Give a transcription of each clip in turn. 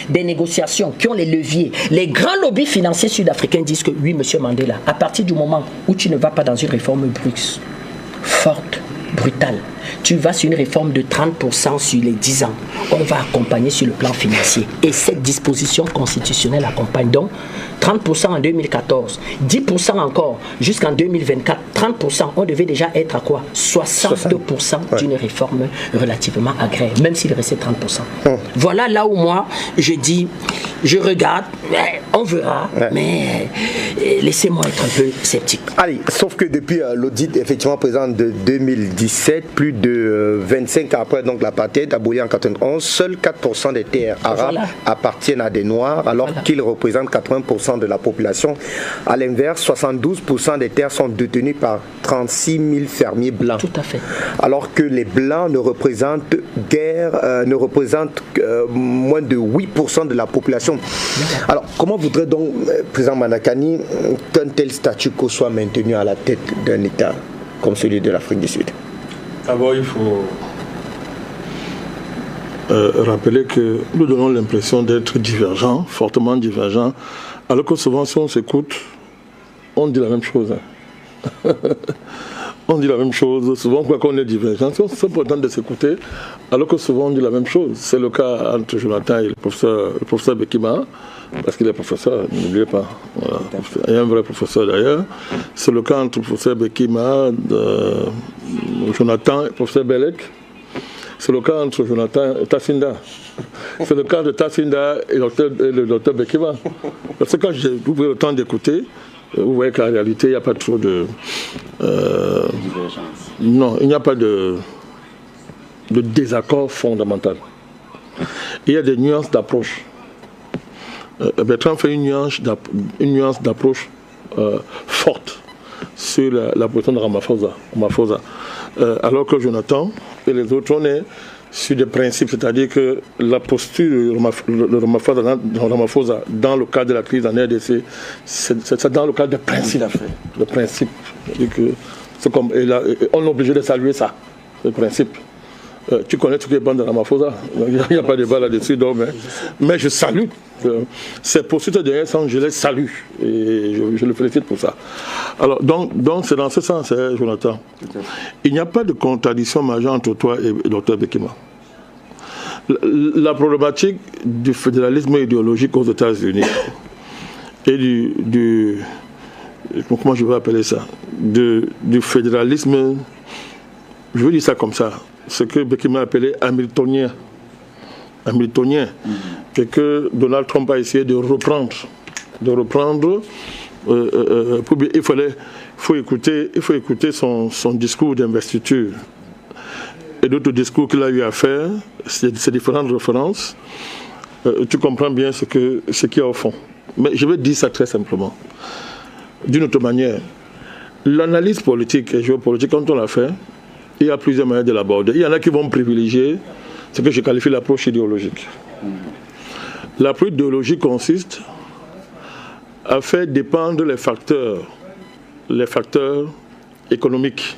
des négociations, qui ont les leviers. Les grands lobbies financiers sud-africains disent que oui, monsieur Mandela, à partir du moment où tu ne vas pas dans une réforme brusque, forte, brutale, tu vas sur une réforme de 30% sur les 10 ans. On va accompagner sur le plan financier. Et cette disposition constitutionnelle accompagne donc 30% en 2014, 10% encore jusqu'en 2024, 30%, on devait déjà être à quoi? 62% d'une réforme relativement agraire, même s'il restait 30%. Voilà là où moi, je dis, je regarde, on verra, mais laissez-moi être un peu sceptique. Allez, sauf que depuis l'audit effectivement présent de 2017, plus de 25 ans après donc l'apartheid aboli en 91, seuls 4% des terres arabes appartiennent à des Noirs, alors qu'ils représentent 80% de la population. À l'inverse, 72% des terres sont détenues par 36 000 fermiers blancs. Tout à fait. Alors que les blancs ne représentent moins de 8% de la population. Alors, comment voudrait donc, président Manakani, qu'un tel statu quo soit maintenu à la tête d'un État comme celui de l'Afrique du Sud? D'abord, il faut rappeler que nous donnons l'impression d'être divergents, fortement divergents, alors que souvent, si on s'écoute, on dit la même chose. On dit la même chose, souvent quoi qu'on est divergent, c'est important de s'écouter, alors que souvent on dit la même chose. C'est le cas entre Jonathan et le professeur Bekima, parce qu'il est professeur, n'oubliez pas. Voilà. Il y a un vrai professeur d'ailleurs. C'est le cas entre le professeur Bekima, Jonathan et le professeur Belek. C'est le cas entre Jonathan et Tassinda. C'est le cas de Tassinda et le docteur Bekima. Parce que quand j'ai eu le temps d'écouter, vous voyez qu'en réalité, il n'y a pas trop de... non, il n'y a pas de désaccord fondamental. Il y a des nuances d'approche. Bertrand fait une nuance d'approche forte sur la position de Ramaphosa. Alors que Jonathan et les autres, on est sur des principes, c'est-à-dire que la posture de Ramaphosa dans le cadre de la crise en RDC, c'est dans le cadre des principes. Le principe. On est obligé de saluer ça, le principe. Tu connais ce qui est bon de Ramaphosa, il n'y a pas de débat là-dessus, mais je salue. Ces postures de dernier sens, je les salue et je le félicite pour ça. Alors, donc c'est dans ce sens, Jonathan. Il n'y a pas de contradiction majeure entre toi et le Dr Bekima. La problématique du fédéralisme idéologique aux États-Unis et comment je vais appeler ça, du fédéralisme, je veux dire ça comme ça, ce que Bekima a appelé hamiltonien, et que Donald Trump a essayé de reprendre. Il faut écouter son discours d'investiture et d'autres discours qu'il a eu à faire, ces différentes références. Tu comprends bien ce qu'il y a au fond. Mais je vais dire ça très simplement. D'une autre manière, l'analyse politique et géopolitique, quand on l'a fait, il y a plusieurs manières de l'aborder. Il y en a qui vont privilégier ce que je qualifie l'approche idéologique. L'approche idéologique consiste à faire dépendre les facteurs économiques,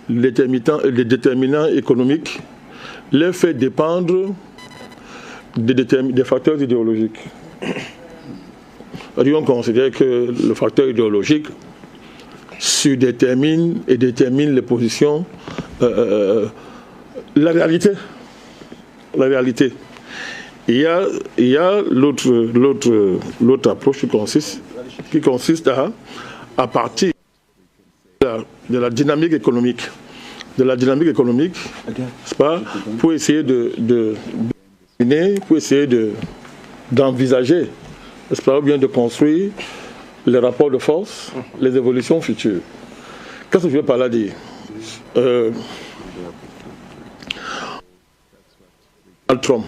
les déterminants économiques, les faire dépendre des facteurs idéologiques. On considère que le facteur idéologique détermine les positions, la réalité. Il y a l'autre approche qui consiste à partir de la dynamique économique. C'est pas, pour essayer d'envisager, n'est-ce pas, ou bien de construire les rapports de force, les évolutions futures. Qu'est-ce que je veux par là dire? Trump.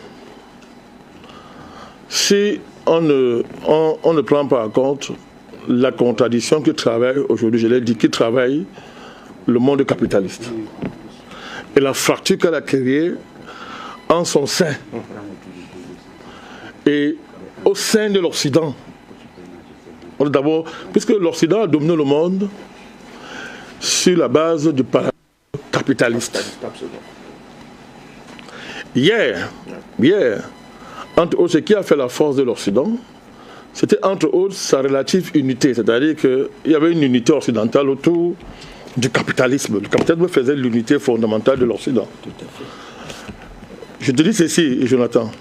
Si on ne prend pas en compte la contradiction qui travaille aujourd'hui, je l'ai dit, qui travaille le monde capitaliste, et la fracture qu'elle a créée en son sein et au sein de l'Occident. D'abord, puisque l'Occident a dominé le monde sur la base du paradigme capitaliste. Hier, Entre autres, ce qui a fait la force de l'Occident, c'était entre autres sa relative unité. C'est-à-dire qu'il y avait une unité occidentale autour du capitalisme. Le capitalisme faisait l'unité fondamentale de l'Occident. Je te dis ceci, Jonathan.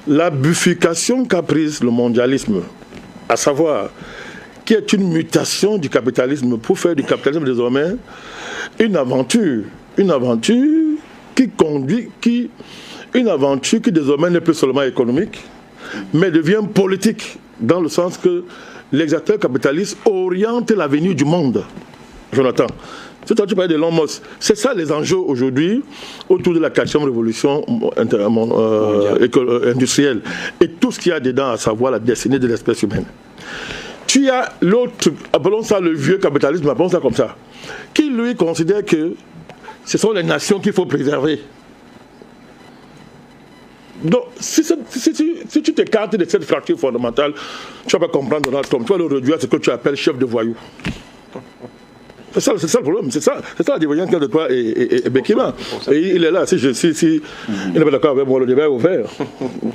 La bifurcation qu'a prise le mondialisme, à savoir qui est une mutation du capitalisme pour faire du capitalisme désormais une aventure qui conduit, une aventure qui désormais n'est plus seulement économique, mais devient politique, dans le sens que les acteurs capitalistes orientent l'avenir du monde. Jonathan, tu parlais de Elon Musk. C'est ça les enjeux aujourd'hui autour de la 4e révolution industrielle et tout ce qu'il y a dedans, à savoir la destinée de l'espèce humaine. Tu as l'autre, appelons ça le vieux capitalisme, appelons ça comme ça, qui lui considère que ce sont les nations qu'il faut préserver. Donc, si tu t'écartes de cette fracture fondamentale, tu ne vas pas comprendre Donald Trump. Tu vas le réduire à ce que tu appelles chef de voyou. C'est ça le problème, c'est ça la divergence de toi et Bekima. Et il est là, si il n'est pas d'accord avec moi, le débat est ouvert.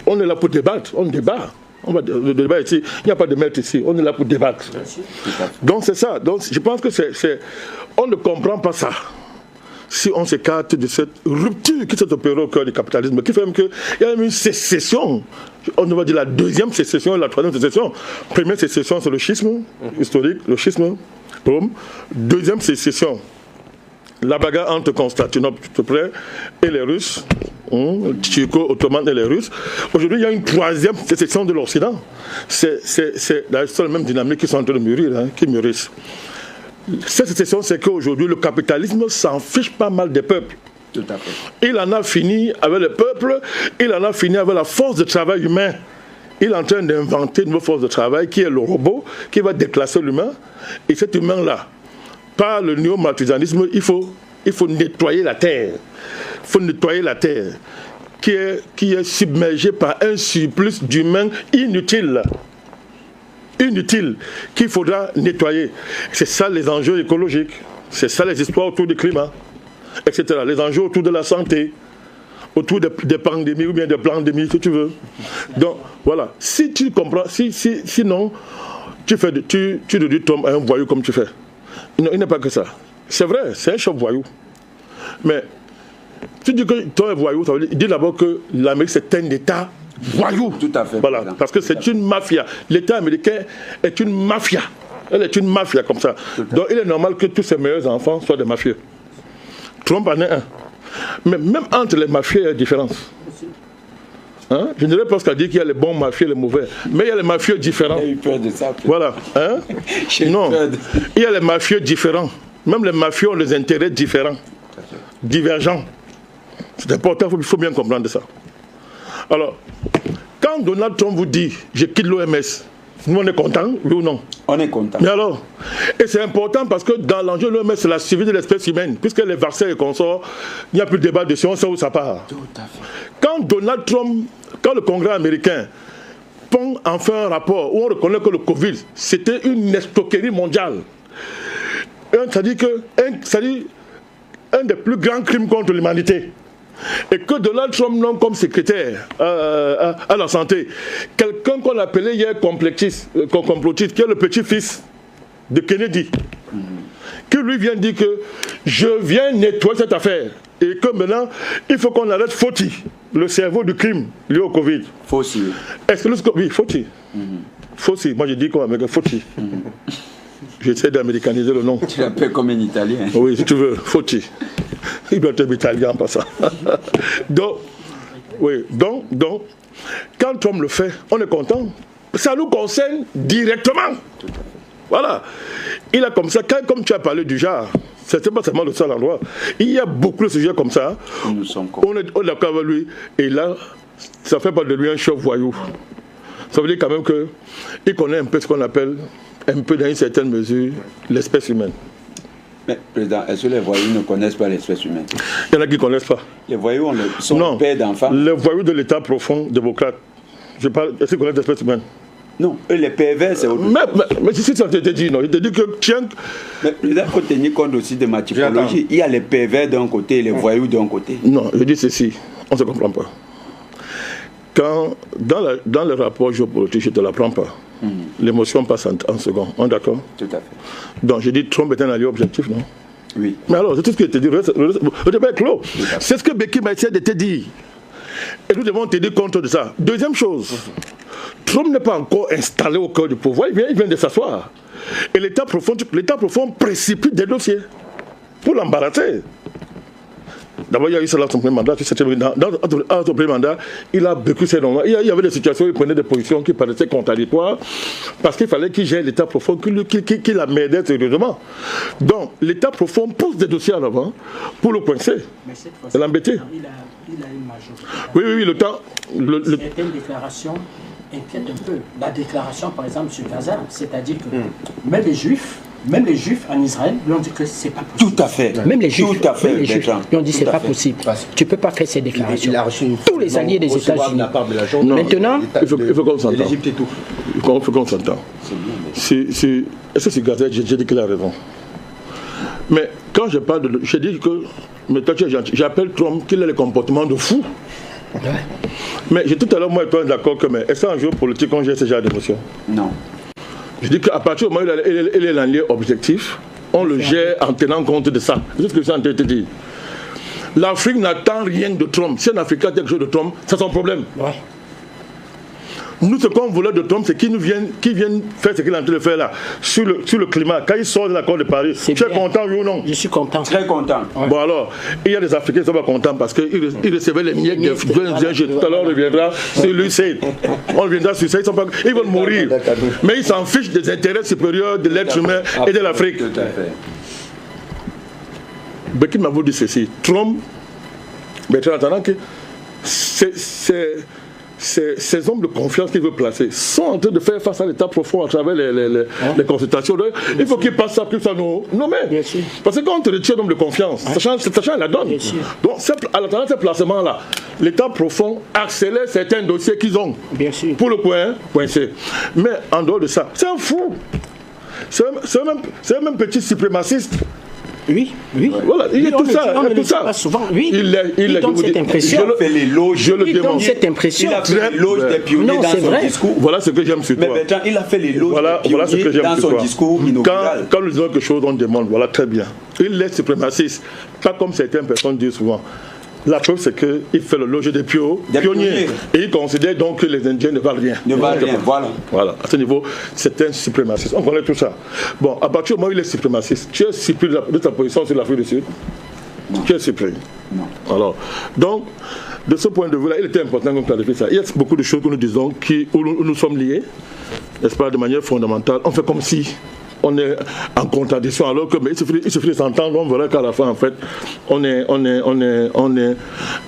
On est là pour débattre, on débat. Le débat ici, il n'y a pas de maître ici, on est là pour débattre. Donc c'est ça, donc je pense que on ne comprend pas ça. Si on s'écarte de cette rupture qui s'est opérée au cœur du capitalisme, qui fait même qu'il y a même une sécession, on va dire la deuxième sécession et la troisième sécession. Première sécession, c'est le schisme historique, le schisme, Rome. Deuxième sécession, la bagarre entre Constantinople, tout près, et les Russes, turco-ottomans et les Russes. Aujourd'hui, il y a une troisième sécession de l'Occident. C'est la seule même dynamique qui sont en train de mûrir, qui mûrissent. Cette sécession, c'est qu'aujourd'hui, le capitalisme s'en fiche pas mal des peuples. Tout à fait. Il en a fini avec le peuple, il en a fini avec la force de travail humain. Il est en train d'inventer une nouvelle force de travail qui est le robot, qui va déclasser l'humain. Et cet humain-là, par le néo-malthusianisme, il faut nettoyer la terre. Il faut nettoyer la terre qui est submergée par un surplus d'humains inutiles. Qu'il faudra nettoyer. C'est ça les enjeux écologiques, c'est ça les histoires autour du climat, etc. Les enjeux autour de la santé, autour des pandémies ou bien des pandémies, si tu veux. Donc, voilà. Si tu comprends, sinon, tu réduis Tom à un voyou comme tu fais. Non, il n'est pas que ça. C'est vrai, c'est un chef voyou. Mais, tu dis que Tom est voyou, ça veut dire, dis d'abord que l'Amérique, c'est un État voyou. Tout à fait. Voilà, parce que c'est une mafia. L'État américain est une mafia. Elle est une mafia comme ça. Donc il est normal que tous ses meilleurs enfants soient des mafieux. Trump en est un. Mais même entre les mafieux, il y a une différence. Hein? Je ne dirais pas ce qu'à dire qu'il y a les bons mafieux et les mauvais. Mais il y a les mafieux différents. J'ai eu peur de ça. Voilà. Hein? Non. Il y a les mafieux différents. Même les mafieux ont des intérêts différents. Divergents. C'est important, il faut bien comprendre ça. Alors, quand Donald Trump vous dit « je quitte l'OMS », nous on est content, oui ou non? On est content. Mais alors, et c'est important parce que dans l'enjeu de l'OMS, c'est la survie de l'espèce humaine. Puisque les vaccins et consorts, il n'y a plus de débat dessus, on sait où ça part. Tout à fait. Quand Donald Trump, quand le Congrès américain pond enfin un rapport où on reconnaît que le Covid, c'était une escroquerie mondiale. C'est-à-dire un des plus grands crimes contre l'humanité. Et que Donald Trump nomme comme secrétaire à la santé quelqu'un qu'on appelait hier complotiste, qui est le petit-fils de Kennedy, qui lui vient dire que je viens nettoyer cette affaire et que maintenant il faut qu'on arrête Fauci, le cerveau du crime lié au Covid. Fauci. Est-ce que oui, Fauci. Fauci, moi je dis quoi avec Fauci. J'essaie d'américaniser le nom. Tu l'appelles comme un Italien. Oui, si tu veux, Fauci. Il doit être italien en passant. Donc, quand Trump le fait, on est content. Ça nous concerne directement. Voilà. Il a comme ça, comme tu as parlé du genre, c'est pas seulement le seul endroit. Il y a beaucoup de sujets comme ça. On est d'accord avec lui. Et là, ça fait pas de lui un chef voyou. Ça veut dire quand même qu'il connaît un peu ce qu'on appelle, un peu dans une certaine mesure, l'espèce humaine. Mais, Président, est-ce que les voyous ne connaissent pas l'espèce humaine? Il y en a qui ne connaissent pas. Les voyous sont pères d'enfants. Les voyous de l'État profond démocrate. Je parle, est-ce qu'ils connaissent l'espèce humaine? Non, eux, les pervers, c'est autre chose. Mais si ça t'était dit, non, il te dit que tiens. Mais Président, il faut tenir compte aussi de ma typologie. Il y a les pervers d'un côté et les voyous d'un côté. Non, je dis ceci, on ne se comprend pas. quand, dans le rapport géopolitique, je ne te l'apprends pas. L'émotion passe en second. On est d'accord? Tout à fait. Donc, j'ai dit Trump est un allié objectif, non? Oui. Mais alors, c'est tout ce que je te dis. Le débat est clos. C'est ce que Becky m'a essayé de te dire. Et nous devons tenir compte de ça. Deuxième chose, Trump n'est pas encore installé au cœur du pouvoir. Il vient de s'asseoir. Et l'État profond précipite des dossiers pour l'embarrasser. D'abord, il y a eu cela son premier mandat. Dans son premier mandat, il a beaucoup ses noms. Il y avait des situations où il prenait des positions qui paraissaient contradictoires parce qu'il fallait qu'il gère l'État profond, qu'il la m'aidait sérieusement. Donc, l'État profond pousse des dossiers en avant pour le coincer. Mais cette fois-ci, l'embêter. Il a une majorité. Oui, le temps. Certaines déclarations inquiètent un peu. La déclaration, par exemple, sur Gaza, c'est-à-dire que même les Juifs en Israël lui ont dit que c'est pas possible. Tout à fait. Même les Juifs, Tout à fait, lui ont dit que c'est pas possible. Tu peux pas faire ces déclarations. Tous les alliés des États-Unis. Maintenant, il faut qu'on s'entende. L'Égypte et tout. Il faut qu'on s'entende. Est-ce que c'est Gaza? J'ai dit qu'il a raison. Mais quand je parle de... Je dis que... Mais toi tu es gentil. J'appelle Trump qu'il a le comportement de fou. Ouais. Mais j'ai tout à l'heure, moi et toi, d'accord que... Mais est-ce qu'un jeu politique, on gère ce genre d'émotion? Non. Je dis qu'à partir du moment où il est l'allié objectif, on le gère en tenant compte de ça. C'est ce que je suis en train de te dire. L'Afrique n'attend rien de Trump. Si un Africain a quelque chose de Trump, c'est son problème. Ouais. Nous, ce qu'on voulait de Trump, c'est qu'il vienne faire ce qu'il est en train de faire là, sur le climat. Quand il sort de l'accord de Paris, tu es content, oui ou non? Je suis content. Très content. Ouais. Bon alors, il y a des Africains qui ne sont pas contents parce qu'ils recevaient les miettes de tout à l'heure, on reviendra sur l'UCD. On reviendra sur ça, ils vont mourir. Mais ils s'en fichent des intérêts supérieurs de l'être humain et de l'Afrique. Tout à fait. Becky m'a dit ceci. Trump, mais en attendant que ces hommes de confiance qu'il veut placer sont en train de faire face à l'état profond à travers les consultations. Il faut qu'ils passent ça plus à nos mains. Parce que quand on te retire un homme de confiance, ça change la donne. Donc, à l'intérieur de ces placements-là, l'état profond accélère certains dossiers qu'ils ont pour le coincer. Mais en dehors de ça, c'est un fou. C'est un même petit suprémaciste. Oui. Voilà, il y a tout ça. On ne le dit pas souvent. Oui, il donne cette impression. Il donne cette impression. Il a fait l'éloge des pionniers dans son discours. Voilà ce que j'aime sur toi. Mais Bertrand, il a fait l'éloge des pionniers dans son discours inaugural. Quand nous disons quelque chose, on demande, voilà, très bien. Il est suprémaciste, pas comme certaines personnes disent souvent. La preuve, c'est qu'il fait le loge des pionniers. Et il considère donc que les Indiens ne valent rien. Voilà. À ce niveau, c'est un suprémaciste. On connaît tout ça. Bon, à partir du moment où il est suprémaciste, tu es surpris de ta position sur l'Afrique du Sud? Non. Tu es surpris? Non. Alors, donc, de ce point de vue-là, il était important qu'on clarifie ça. Il y a beaucoup de choses que nous disons où nous sommes liés, n'est-ce pas, de manière fondamentale. On fait comme si on est en contradiction, alors que mais il suffit de s'entendre, on verra qu'à la fin, en fait, on est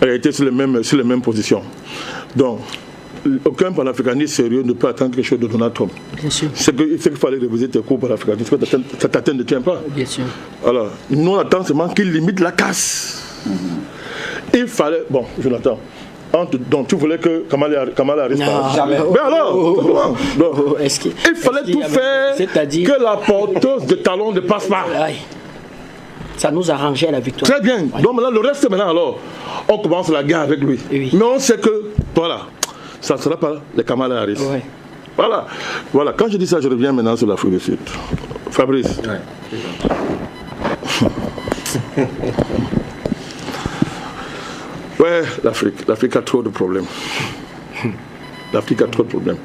arrêté sur les mêmes positions. Donc, aucun panafricaniste sérieux ne peut attendre quelque chose de Donald Trump. Bien sûr. C'est qu'il fallait réviser tes cours panafricanistes, ça t'atteint ne tient pas. Bien sûr. Alors, nous on attend seulement qu'il limite la casse. Il fallait, bon, Jonathan, donc tu voulais que Kamala Harris passe. Jamais. Mais alors, il fallait tout faire que la porteuse de talons ne passe pas. Ça nous arrangeait à la victoire. Très bien. Donc maintenant, le reste, alors, on commence la guerre avec lui. Mais on sait que, voilà, ça ne sera pas les Kamala Harris. Voilà. Quand je dis ça, je reviens maintenant sur l'Afrique du Sud. Fabrice. Ouais, l'Afrique a trop de problèmes. L'Afrique a trop de problèmes.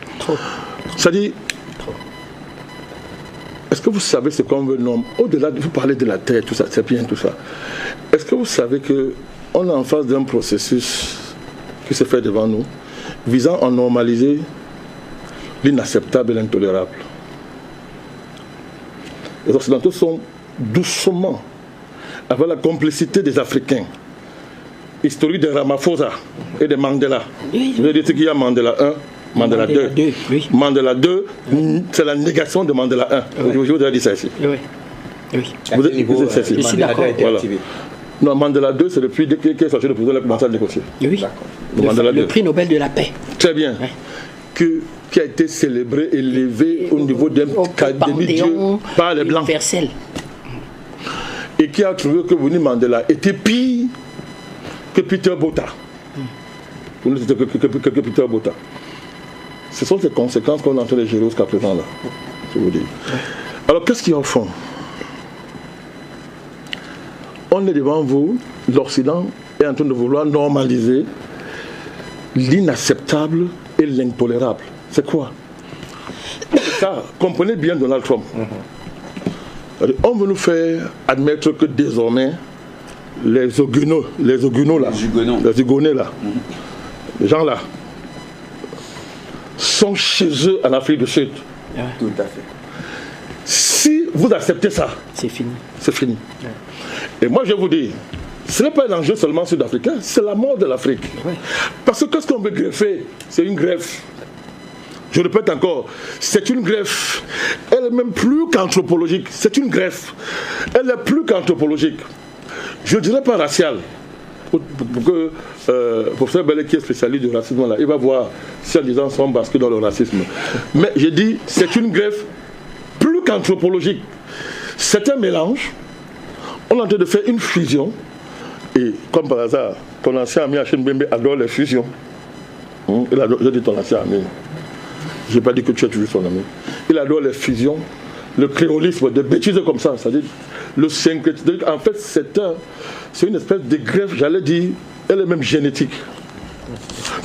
Ça dit, est-ce que vous savez ce qu'on veut nommer? Au-delà de vous parler de la terre, tout ça, c'est bien tout ça. Est-ce que vous savez qu'on est en face d'un processus qui se fait devant nous, visant à normaliser l'inacceptable et l'intolérable? Les Occidentaux sont doucement, avec la complicité des Africains, historique de Ramaphosa et de Mandela. Vous avez dit qu'il y a Mandela 1, Mandela 2. Mandela 2, c'est la négation de Mandela 1. Je vous ai dit ça ici. Vous êtes ici, d'accord. Non, Mandela 2, c'est depuis qu'il est sorti de prison, il a commencé à négocier. Le prix Nobel de la paix. Très bien. Qui a été célébré, élevé au niveau d'un demi-dieu par les Blancs. Universel. Et qui a trouvé que Winnie Mandela était pire que Peter Botha. pour ne citer que Peter Botha. Ce sont ces conséquences qu'on est en train de gérer jusqu'à présent là, je vous dis. Alors qu'est-ce qu'il y a au fond? On est devant vous, l'Occident est en train de vouloir normaliser l'inacceptable et l'intolérable. C'est quoi? Ça, comprenez bien Donald Trump. On veut nous faire admettre que désormais, les Huguenots là, les gens là, sont chez eux en Afrique du Sud. Tout à fait. Si vous acceptez ça, c'est fini. C'est fini. Et moi je vous dis, ce n'est pas un enjeu seulement sud-africain, c'est la mort de l'Afrique. Parce que qu'est-ce qu'on veut greffer? C'est une greffe. Je répète encore, c'est une greffe. Elle est même plus qu'anthropologique. C'est une greffe. Elle est plus qu'anthropologique. Je ne dirais pas raciale. Pour que professeur Bellet, qui est spécialiste du racisme, là, il va voir si en disant son bascule dans le racisme. Mais j'ai dit, c'est une greffe plus qu'anthropologique. C'est un mélange. On est en train de faire une fusion. Et comme par hasard, ton ancien ami Hachem Bembe adore les fusions. Il adore, je dis ton ancien ami. Je n'ai pas dit que tu es toujours son ami. Il adore les fusions, le créolisme, des bêtises comme ça. C'est-à-dire le syncrétisme. En fait, c'est une espèce de greffe, j'allais dire, elle est même génétique.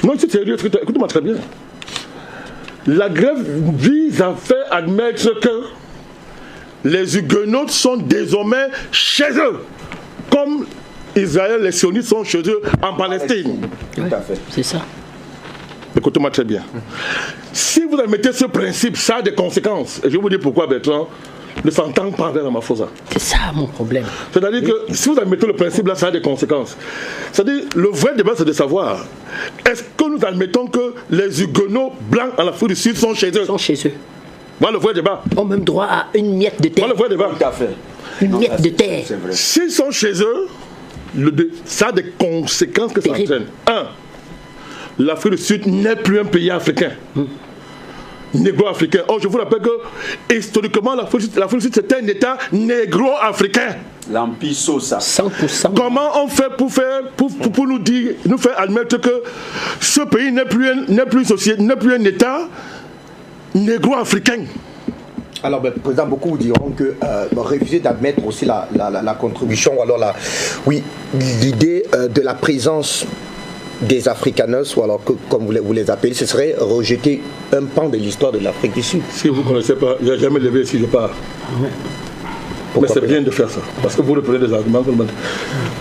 Non, c'est sérieux, écoute-moi très bien. La greffe vise à faire admettre que les Huguenots sont désormais chez eux, comme Israël, les sionistes sont chez eux en Palestine. Tout à fait. C'est ça. Écoutez-moi très bien. Si vous admettez ce principe, ça a des conséquences. Et je vais vous dire pourquoi Bertrand ne s'entend pas avec Ramaphosa. C'est ça mon problème. C'est-à-dire que si vous admettez le principe là, ça a des conséquences. C'est-à-dire, le vrai débat c'est de savoir, est-ce que nous admettons que les Huguenots blancs en Afrique du Sud sont chez eux? Sont chez eux. Voilà le vrai débat. Ont même droit à une miette de terre. Voilà le vrai débat. Tout à fait. Une miette de terre. S'ils sont chez eux, ça a des conséquences que ça entraîne. Un, l'Afrique du Sud n'est plus un pays africain. Négro-africain. Or, je vous rappelle que, historiquement, l'Afrique du Sud, c'était un État négro-africain. L'Empire Sosa. 100%. Comment on fait pour nous dire, nous faire admettre que ce pays n'est plus un État négro-africain? Alors, président, beaucoup diront que refuser d'admettre aussi la contribution, ou alors l'idée de la présence des Afrikaners, ou alors que, comme vous les appelez, ce serait rejeter un pan de l'histoire de l'Afrique du Sud. Si vous ne connaissez pas, il n'y a jamais levé si je pars. Mais c'est bien de faire ça, parce que vous reprenez des arguments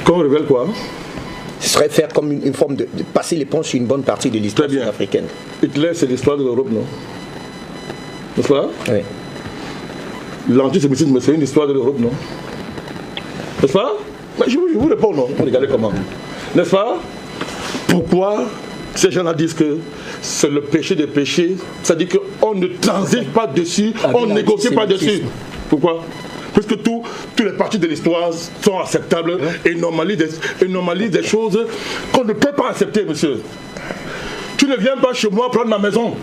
qu'on révèle quoi? Ce serait faire comme une forme de passer l'éponge sur une bonne partie de l'histoire africaine. Hitler, c'est l'histoire de l'Europe, non? N'est-ce pas? Oui. L'antisémitisme, c'est une histoire de l'Europe, non? N'est-ce pas? Je vous réponds non. Regardez comment. N'est-ce pas? Pourquoi ces gens-là disent que c'est le péché des péchés? C'est-à-dire qu'on ne transite pas dessus, on ne négocie pas dessus. Pourquoi? Parce que tous les parties de l'histoire sont acceptables et normalisent des choses qu'on ne peut pas accepter, monsieur. Tu ne viens pas chez moi prendre ma maison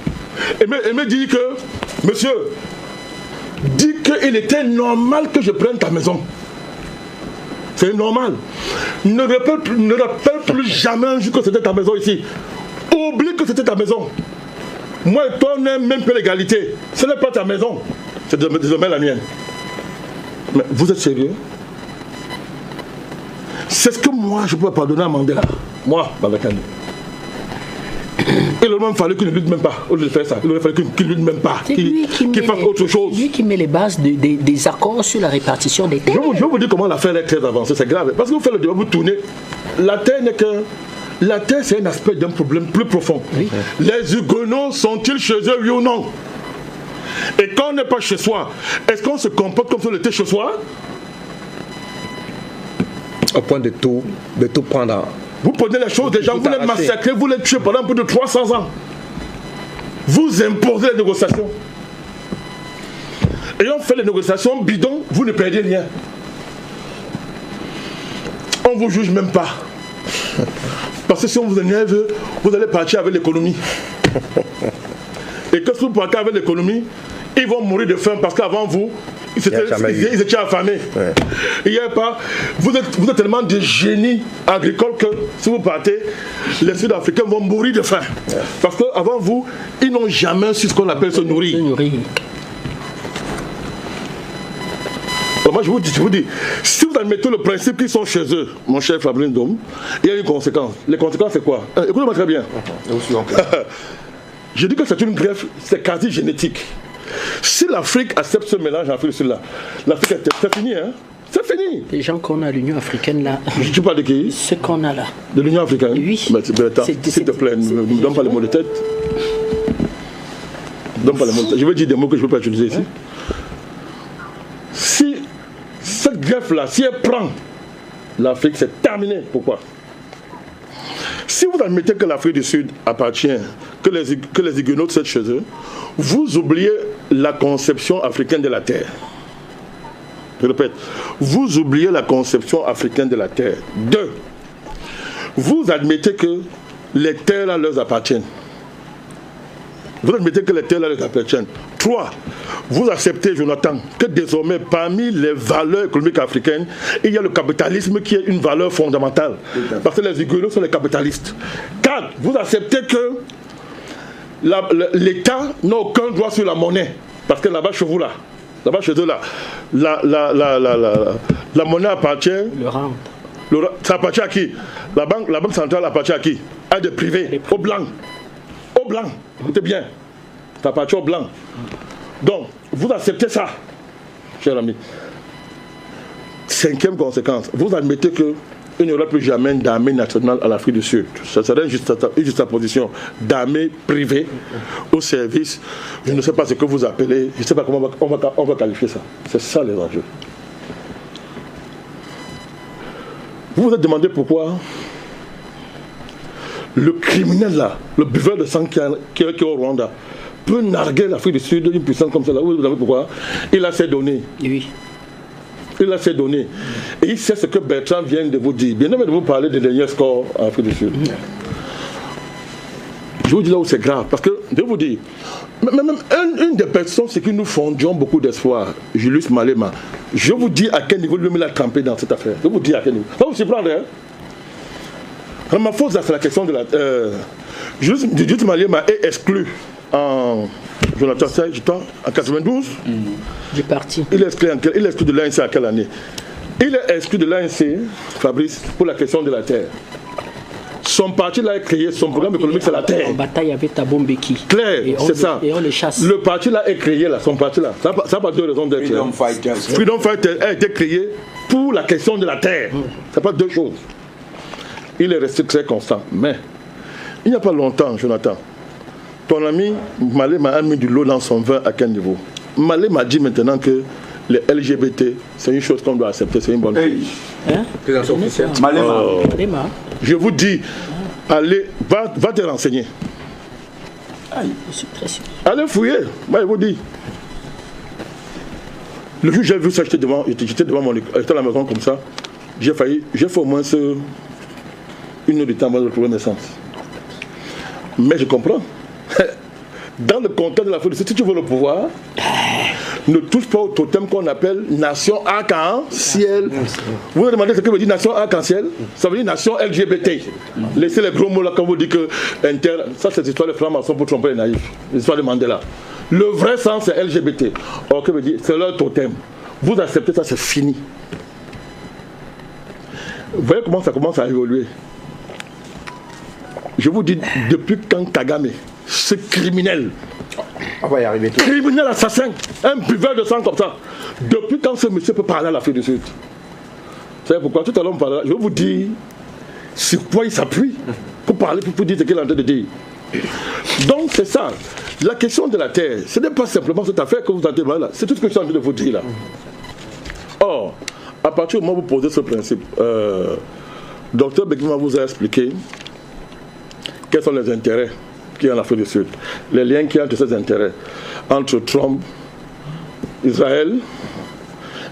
et me dire que, monsieur, dis qu'il était normal que je prenne ta maison. C'est normal. Ne rappelle plus jamais un jour que c'était ta maison ici. Oublie que c'était ta maison. Moi et toi, on n'a même pas l'égalité. Ce n'est pas ta maison. C'est désormais la mienne. Mais vous êtes sérieux? C'est ce que moi, je peux pardonner à Mandela. Moi, Babakane. Il aurait même fallu qu'il ne lutte même pas. Au lieu de faire ça, il aurait fallu qu'il ne lutte même pas. Qu'il fasse autre chose. C'est lui qui met les bases des accords sur la répartition des terres. Je vais vous dire comment l'affaire est très avancée. C'est grave. Parce que vous faites le débat, vous tournez. La terre n'est qu'un. La terre, c'est un aspect d'un problème plus profond. Oui. Les Huguenots sont-ils chez eux, oui ou non? Et quand on n'est pas chez soi, est-ce qu'on se comporte comme si on était chez soi? Au point de tout prendre. Vous prenez les choses des gens, vous les massacrez, vous les tuez pendant plus de 300 ans. Vous imposez les négociations. Et on fait les négociations bidons, vous ne perdez rien. On ne vous juge même pas. Parce que si on vous énerve, vous allez partir avec l'économie. Et que si vous partez avec l'économie, ils vont mourir de faim parce qu'avant vous, Ils étaient affamés. Ouais. Il y a pas. Vous êtes tellement des génies agricoles que si vous partez, les Sud-Africains vont mourir de faim. Ouais. Parce qu'avant vous, ils n'ont jamais su ce qu'on appelle se nourrir. Moi, je vous dis, si vous admettez le principe qu'ils sont chez eux, mon cher Fabrice Ndom, il y a une conséquence. Les conséquences, c'est quoi? Écoutez-moi très bien. Je dis que c'est une greffe, c'est quasi génétique. Si l'Afrique accepte ce mélange en Afrique du Sud, l'Afrique, c'est fini, hein? C'est fini. Les gens qu'on a à l'Union africaine là. Tu parles de qui? Ce qu'on a là. De l'Union africaine? Oui. S'il te plaît, ne me donne pas les mots de tête. Donne pas les mots de tête. Je vais dire des mots que je ne peux pas utiliser ici. Si cette greffe-là, si elle prend l'Afrique, c'est terminé. Pourquoi? Si vous admettez que l'Afrique du Sud appartient, que les Huguenots sont chez eux, vous oubliez la conception africaine de la terre. Je répète, vous oubliez la conception africaine de la terre. 2. Vous admettez que les terres là leur appartiennent. Vous admettez que les terres là leur appartiennent. 3. Vous acceptez, Jonathan, que désormais, parmi les valeurs économiques africaines, il y a le capitalisme qui est une valeur fondamentale. Parce que les Huguenots sont les capitalistes. 4. Vous acceptez que l'État n'a aucun droit sur la monnaie. Parce que là-bas, chez vous, là-bas, chez eux, là, la monnaie appartient... Le rente. Ça appartient à qui? La banque centrale appartient à qui? À des privés, aux blancs. Aux blancs, écoutez bien. Ça appartient aux blancs. Donc, vous acceptez ça, cher ami. 5e conséquence, vous admettez qu'il n'y aura plus jamais d'armée nationale à l'Afrique du Sud. Ça serait une juxtaposition d'armée privée au service, je ne sais pas ce que vous appelez, je ne sais pas comment on va qualifier ça. C'est ça les enjeux. Vous vous êtes demandé pourquoi le criminel là, le buveur de sang qui est au Rwanda, peut narguer l'Afrique du Sud d'une puissance comme celle-là. Vous savez pourquoi? Il a ses données. Oui. Il a ses données. Et il sait ce que Bertrand vient de vous dire. Bien aimé de vous parler des derniers scores en Afrique du Sud. Je vous dis là où c'est grave. Parce que, je vais vous dire, même une des personnes, c'est que nous fondions beaucoup d'espoir, Julius Malema. Je vous dis à quel niveau lui-même il a trempé dans cette affaire. Je vous dis à quel niveau. Ça vous surprendre, hein? Ramaphosa, c'est la question de la... Julius Malema est exclu en 92 du parti. Il est exclu de l'ANC à quelle année? Il est exclu de l'ANC, Fabrice, pour la question de la terre. Son parti l'a créé, son programme économique c'est la terre. En bataille avec Thabo Mbeki. Claire, c'est ça. Et on les chasse. Le parti là est créé là, son parti là. Ça n'a pas 2 raisons d'être. Freedom Fighters a été créé pour la question de la terre. Ça n'a pas 2 choses. Il est resté très constant. Mais il n'y a pas longtemps, Jonathan, ton ami Malema a mis du lot dans son vin à quel niveau? Malema dit maintenant que les LGBT, c'est une chose qu'on doit accepter, c'est une bonne chose. Hein? Malema. Je vous dis, allez, va te renseigner. Je suis très sûr. Allez fouiller, moi je vous dis. Le jour où j'ai vu ça, j'étais devant à la maison comme ça, j'ai fait au moins une heure de temps avant de trouver mes sens. Mais je comprends. Dans le contexte de l'Afrique, si tu veux le pouvoir, ne touche pas au totem qu'on appelle nation arc-en-ciel. Vous vous demandez ce que veut dire nation arc-en-ciel? Ça veut dire nation LGBT. Laissez les gros mots là quand vous dites que ça c'est l'histoire de francs-maçons pour tromper les naïfs. L'histoire de Mandela. Le vrai sens c'est LGBT. Or, que veut dire? C'est leur totem. Vous acceptez ça, c'est fini. Vous voyez comment ça commence à évoluer. Je vous dis, depuis quand Kagame, ce criminel, criminel assassin, un buveur de sang comme ça, depuis quand ce monsieur peut parler à l'Afrique du Sud? Vous savez pourquoi? Tout à l'heure, je vais vous dire sur quoi il s'appuie pour parler, pour dire ce qu'il est en train de dire. Donc c'est ça. La question de la terre, ce n'est pas simplement cette affaire que vous entendez là. C'est tout ce que je suis en train de vous dire là. Or, à partir du moment où vous posez ce principe, Dr Bekima vous a expliqué quels sont les intérêts qu'il y a en Afrique du Sud, les liens qu'il y a entre ces intérêts, entre Trump, Israël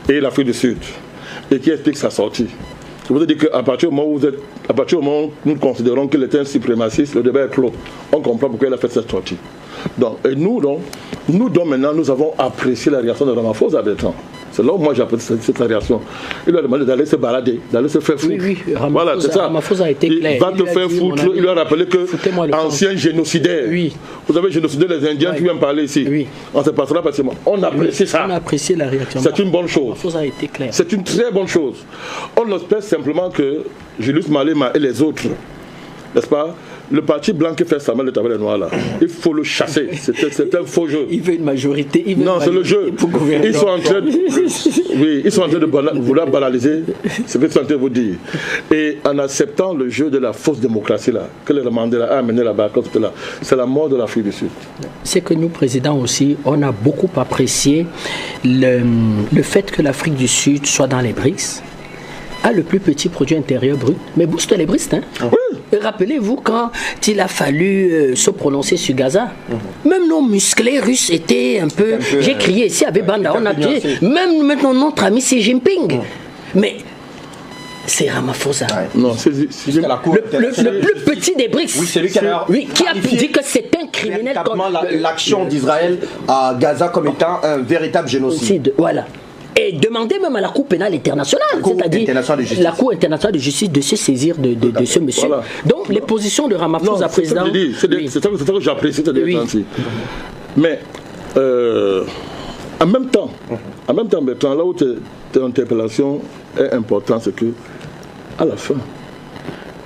et l'Afrique du Sud, et qui explique sa sortie. Je vous ai dit qu'à partir du moment où nous considérons qu'il était un suprémaciste, le débat est clos. On comprend pourquoi il a fait cette sortie. Donc, et nous, maintenant, nous avons apprécié la réaction de Ramaphosa à Bertrand. C'est là où moi j'apprécie cette réaction. Il lui a demandé d'aller se balader, d'aller se faire foutre. Oui, voilà, c'est ça. Ramaphosa a été clair. Il va te faire foutre. Il lui a rappelé que ancien génocidaire. Oui. Vous avez génocidé les Indiens, tu viens me parler ici. Oui. On se passera facilement. On apprécie ça. On a apprécié la réaction. C'est une bonne chose. Ramaphosa a été clair. C'est une très bonne chose. On espère simplement que Julius Malema et les autres, n'est-ce pas, le parti blanc qui fait sa main de travail les noirs là, il faut le chasser. C'est un faux jeu. Il veut une majorité. Non, c'est le jeu. Ils sont en train de vouloir banaliser ce que je suis en train de vous dire. Et en acceptant le jeu de la fausse démocratie là, que le Mandela a amené là-bas, c'est la mort de l'Afrique du Sud. C'est que nous, présidents aussi, on a beaucoup apprécié le fait que l'Afrique du Sud soit dans les BRICS, a le plus petit produit intérieur brut, mais booste les BRICS. Hein? Oui. Et rappelez-vous quand il a fallu se prononcer sur Gaza, même nos musclés russes étaient un peu j'ai crié, ici avec Banda, on a crié, même maintenant notre ami Xi Jinping. Mais c'est Ramaphosa. Non, c'est le plus petit des BRICS. Oui, c'est lui qui a dit que c'est un criminel. L'action d'Israël à Gaza comme étant un véritable génocide. Voilà. Et demander même à la Cour pénale internationale, c'est-à-dire la Cour internationale de justice de se saisir de ce monsieur. Voilà. Donc les positions de Ramaphosa, président... C'est ça que j'apprécie de dire ainsi. Mais en même temps, Bertrand, là où ton interpellation est importante, c'est que à la fin,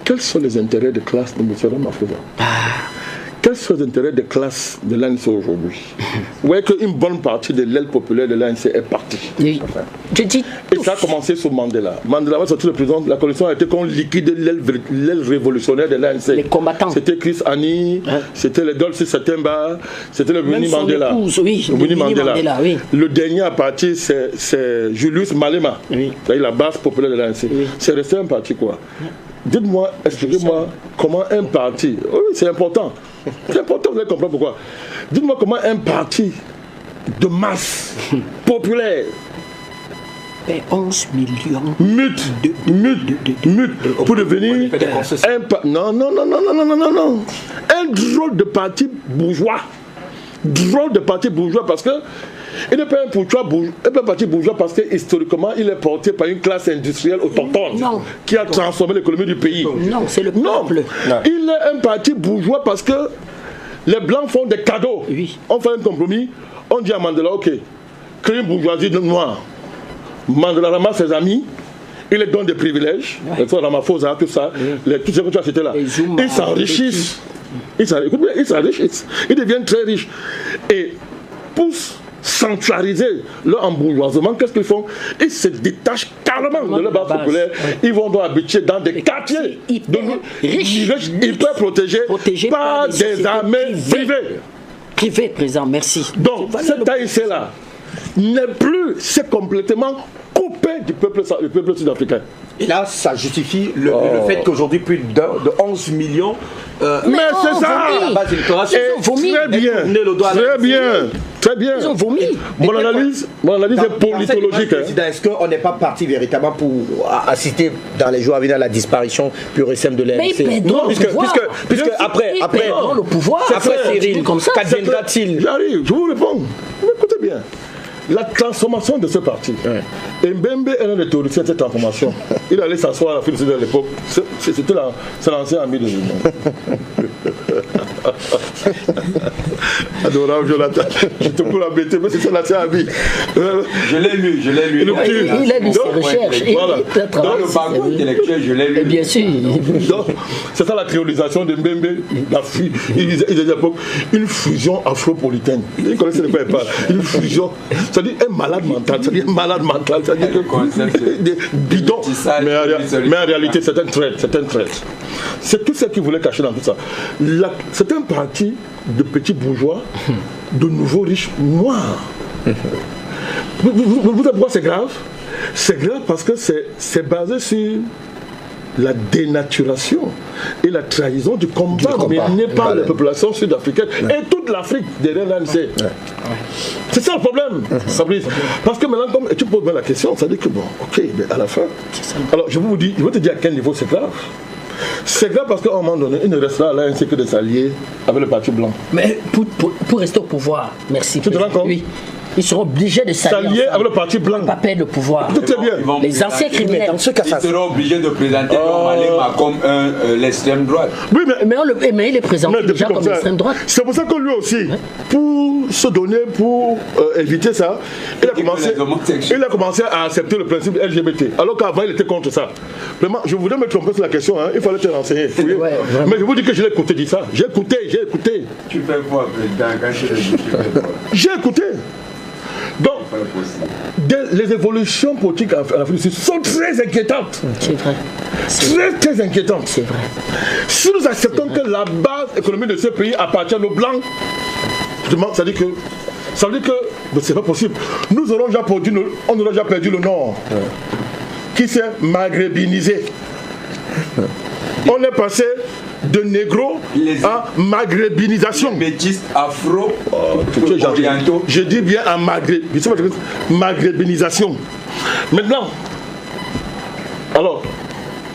quels sont les intérêts de classe de M. Ramaphosa? Quels sont les intérêts de classe de l'ANC aujourd'hui? Vous voyez qu'une bonne partie de l'aile populaire de l'ANC est partie. Oui. Et ça a commencé sous Mandela. Mandela va sortir le président. La condition a été qu'on liquide l'aile révolutionnaire de l'ANC. Les combattants. C'était Chris Hani, c'était le Dolce Satemba, c'était le Winnie Mandela. Épouse, oui, Winnie Mandela. Oui. Le dernier à partir, c'est Julius Malema. Oui. La base populaire de l'ANC. Oui. C'est resté un parti quoi. Dites-moi, expliquez-moi comment un parti, oui c'est important, vous allez comprendre pourquoi. Dites-moi comment un parti de masse populaire 11 millions mute pour devenir un drôle de parti bourgeois. Drôle de parti bourgeois parce que il n'est pas un parti bourgeois parce que historiquement il est porté par une classe industrielle autochtone qui a transformé l'économie du pays. Non, c'est le peuple. Il est un parti bourgeois parce que les blancs font des cadeaux. Oui. On fait un compromis, on dit à Mandela, ok, crée une bourgeoisie noire. Mandela ramasse ses amis, il les donne des privilèges, les Ramaphosa, tout ça, tout ce que tu as cité là. Ils s'enrichissent. Ils s'enrichissent. Ils deviennent très riches. Et pour centraliser leur embourgeoisement, qu'est-ce qu'ils font? Ils se détachent carrément de leur base populaire. Ils vont donc habiter dans des quartiers hyper protégés par des armées privées. Privées, président, merci. Donc, cette AIC-là n'est plus, c'est complètement coupé du peuple sud-africain. Et là, ça justifie le fait qu'aujourd'hui, plus de 11 millions... mais c'est ça! Très bien. Ils ont vomi. Mon analyse est politologique. Est-ce qu'on n'est pas parti véritablement pour assister dans les jours à venir à la disparition pure et simple de l'ANC? Non, puisque après le pouvoir, après Cyril, qu'adviendra-t-il? J'arrive, je vous réponds. Écoutez bien. La transformation de ce parti. Et Mbembe est l'un des théoriciens de cette transformation. Il allait s'asseoir à la fin de l'époque. C'est l'ancien ami de l'Union. Adorable Jonathan. Je te peux l'embêter, mais c'est l'ancien ami. Je l'ai lu. Il a lu ses recherches. Dans le parcours intellectuel, je l'ai lu. Bien sûr. C'est ça la créolisation de Mbembe. Il disait à l'époque une fusion afropolitaine. Ils connaissaient le pas. Une fusion. C'est-à-dire un malade mental, c'est-à-dire des bidons. Mais en réalité, c'est un trait. C'est tout ce qu'ils voulaient cacher dans tout ça. C'est un parti de petits bourgeois, de nouveaux riches noirs. Vous savez pourquoi c'est grave? C'est grave parce que c'est basé sur la dénaturation et la trahison du combat mené par la population sud-africaine et toute l'Afrique derrière l'ANC. C'est ça le problème, Fabrice. Parce que maintenant, comme tu poses bien la question, ça dit que bon, ok, mais à la fin. Alors je vais te dire à quel niveau c'est grave. C'est grave parce qu'à un moment donné, il ne restera à l'ANC que des alliés avec le Parti blanc. Mais pour rester au pouvoir, merci. Tu te rends compte? Oui. ils seront obligés de s'allier avec le parti blanc. Pas perdre le pouvoir. Tout est bien. Les anciens criminels. Ils seront obligés de présenter Malema comme l'extrême droite. Oui, mais il est présenté déjà comme l'extrême droite. C'est pour ça que lui aussi, pour se donner, pour éviter ça, il a commencé à accepter le principe LGBT. Alors qu'avant, il était contre ça. Vraiment, je voudrais me tromper sur la question, hein. Il fallait te renseigner. Ouais, mais je vous dis que je l'ai écouté dire ça. J'ai écouté. Tu fais quoi, président, quand je l'ai dit? J'ai écouté. Donc, les évolutions politiques en Afrique du Sud sont très inquiétantes. C'est vrai. Très inquiétantes. C'est vrai. Si nous acceptons que la base économique de ce pays appartient aux Blancs, ça veut dire que c'est pas possible. Nous aurons déjà on aura déjà perdu le Nord, qui s'est maghrébinisé. On est passé de négro à maghrébinisation. Métis, afro, orientaux. Je dis bien à maghrébinisation. Maintenant, alors,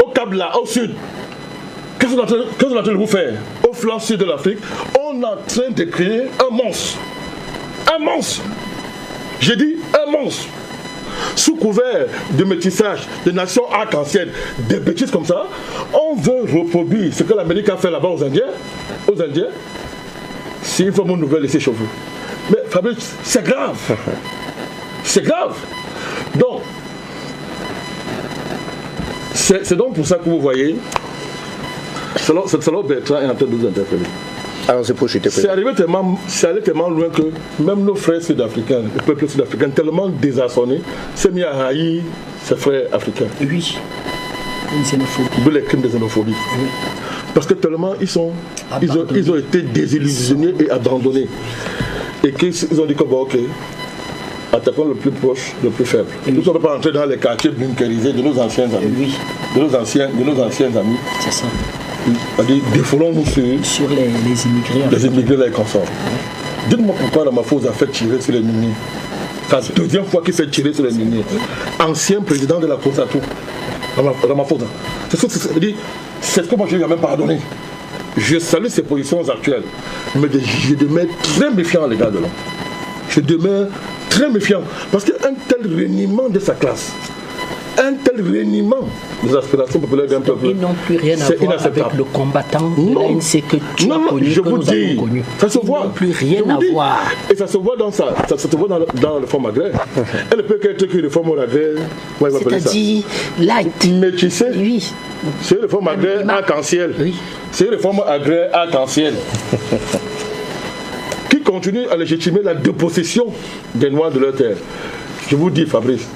au Kabla, au sud, qu'est-ce qu'on est en train de vous faire? Au flanc sud de l'Afrique, on est en train de créer un monstre. Un monstre. J'ai dit un monstre. Sous couvert de métissage, de nations arc-en-ciel, des bêtises comme ça, on veut reproduire ce que l'Amérique a fait là-bas aux Indiens. S'il faut une nouvelle laisser cheveux. Mais Fabrice, c'est grave. C'est grave. Donc, c'est donc pour ça que vous voyez, Salon Bertrand est en train de nous interpeller. Alors c'est allé tellement loin que même nos frères sud-africains, le peuple sud-africain, tellement désarçonné, s'est mis à haïr ses frères africains. Oui. Une xénophobie. Les crimes de xénophobie. Oui. Parce que tellement ils ont été désillusionnés et abandonnés. Et qu'ils ont dit que bon, ok, attaquons le plus proche, le plus faible. Nous ne sommes pas entrés dans les quartiers bunkerisés de nos anciens amis. Oui. De nos anciens amis. C'est ça. C'est-à-dire, défoulons-nous sur les immigrés. Les immigrés, les consorts. Dites-moi pourquoi Ramaphosa a fait tirer sur les Nini. C'est la deuxième fois qu'il fait tirer sur les Nini. Ancien président de la COSATU, Ramaphosa. C'est ce que moi je lui ai même pardonné. Je salue ses positions actuelles. Mais je demeure très méfiant à l'égard de l'homme. Je demeure très méfiant. Parce qu'un tel reniement de sa classe, un tel reniement des aspirations populaires d'un peuple, ils n'ont plus rien à voir avec le combattant de l'ANC que tu as connu, je vous dis, ça se voit. Ils n'ont plus rien à voir. Et ça se voit dans ça, ça se voit dans le forme agraire. Elle ne peut qu'être que le forme agraire. C'est-à-dire light. Mais tu sais, oui. C'est le forme agraire arc-en-ciel. Oui. C'est le forme agraire arc-en-ciel. Qui continue à légitimer la dépossession des Noirs de leur terre. Je vous dis, Fabrice,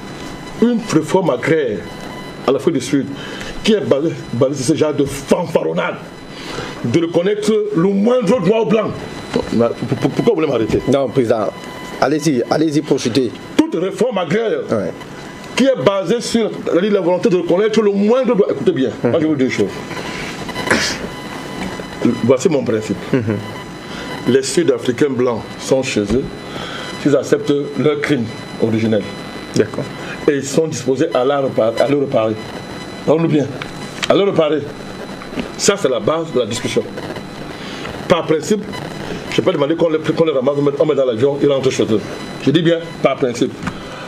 une réforme agraire à l'Afrique du Sud qui est basée sur ce genre de fanfaronnade, de reconnaître le moindre droit au blanc. Pourquoi vous voulez m'arrêter? Non, président, allez-y profitez. Toute réforme agraire qui est basée sur la volonté de reconnaître le moindre droit. Écoutez bien, moi je vous dis une chose. Voici mon principe. Les Sud-Africains blancs sont chez eux s'ils acceptent leur crime originel. D'accord. Et ils sont disposés à le réparer. Parlons-nous bien. À le réparer. Ça, c'est la base de la discussion. Par principe, je ne peux pas demander qu'on les ramasse, on met dans l'avion, ils rentrent chez eux. Je dis bien, par principe.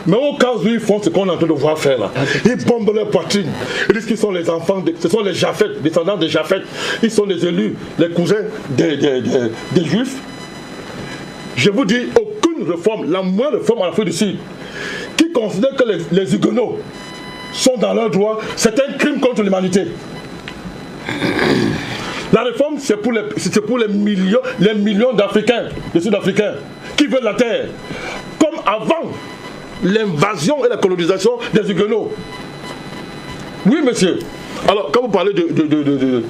Mais au cas où ils font ce qu'on est en train de voir faire là, ils bombent leur poitrine. Ils disent qu'ils sont les enfants, ce sont les Japheth, descendants des Japheth. Ils sont les élus, les cousins des Juifs. Je vous dis, aucune réforme, la moindre réforme en Afrique du Sud, qui considère que les Huguenots sont dans leurs droits, c'est un crime contre l'humanité. La réforme, c'est pour les millions d'Africains, de Sud-Africains, qui veulent la terre. Comme avant l'invasion et la colonisation des Huguenots. Oui, monsieur. Alors, quand vous parlez de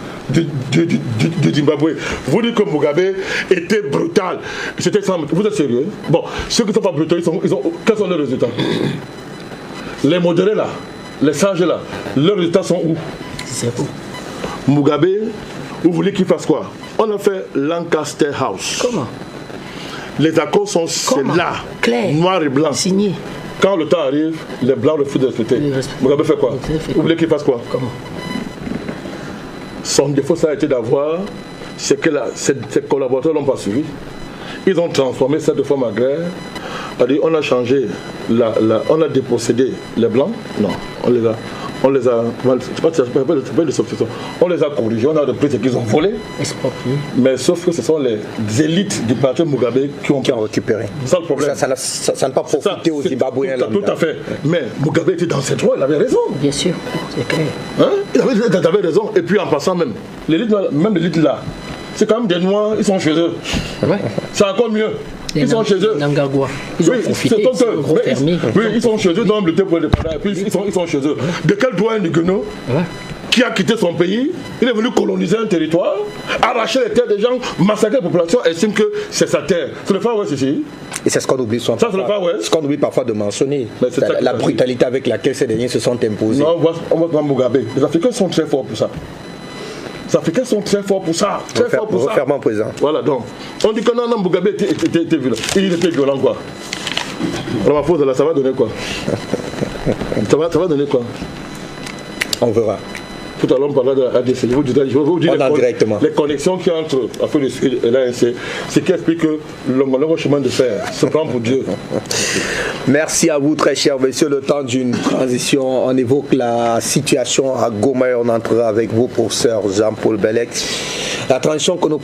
Zimbabwe, vous dites que Mugabe était brutal. C'était sans... Vous êtes sérieux? Bon, ceux qui ne sont pas brutaux, quels sont leurs résultats? Les modérés là, les sages là, leurs résultats sont où? Zéro. Mugabe, vous voulez qu'il fasse quoi? On a fait Lancaster House. Comment? Les accords sont là, clair, noir et blanc. Signé. Quand le temps arrive, les blancs refusent de respecter. Mugabe fait quoi? Vous voulez qu'il fasse quoi? Comment? Son défaut, ça a été d'avoir ce que ces collaborateurs n'ont pas suivi. Ils ont transformé cette réforme agraire On a changé, on a dépossédé les blancs. Non, on les a corrigés, on a repris ce qu'ils ont volé. Mais sauf que ce sont les élites du parti Mugabe qui ont récupéré. C'est ça le problème. Ça n'a pas profité aux Zimbabwéens. Tout à fait. Mais Mugabe était dans ses droits, il avait raison. Bien sûr, c'est clair. Il avait raison. Et puis en passant même l'élite là, c'est quand même des Noirs, ils sont chez eux. Ouais. C'est encore mieux. Ils sont chez eux. Ils ont profité, ils sont chez eux, dans le temps pour les et puis ils sont chez eux. De quel droit un Guéno qui a quitté son pays, il est venu coloniser un territoire, arracher les terres des gens, massacrer la population, estime que c'est sa terre. C'est le Far West ici. Et c'est ce qu'on oublie souvent. Ce qu'on oublie parfois de mentionner. La brutalité avec laquelle ces derniers se sont imposés. Non, on voit dans Mugabe. Les Africains sont très forts pour ça. Les Africains sont très forts pour ça. Refermant présent. Voilà, donc. On dit que non, Mugabe était violent. Il était violent, quoi. Alors, ma pause, là, ça va donner quoi? Ça va donner quoi? On verra. Tout à l'heure, on parlait de la ADC. Je vous dis directement. Les connexions qui entre Afrique du Sud et l'ANC, c'est qui explique que le chemin de fer se prend pour Dieu. Merci à vous, très chers messieurs. Le temps d'une transition, on évoque la situation à Goma et on entrera avec vous, professeur Jean-Paul Bellec. La transition que nous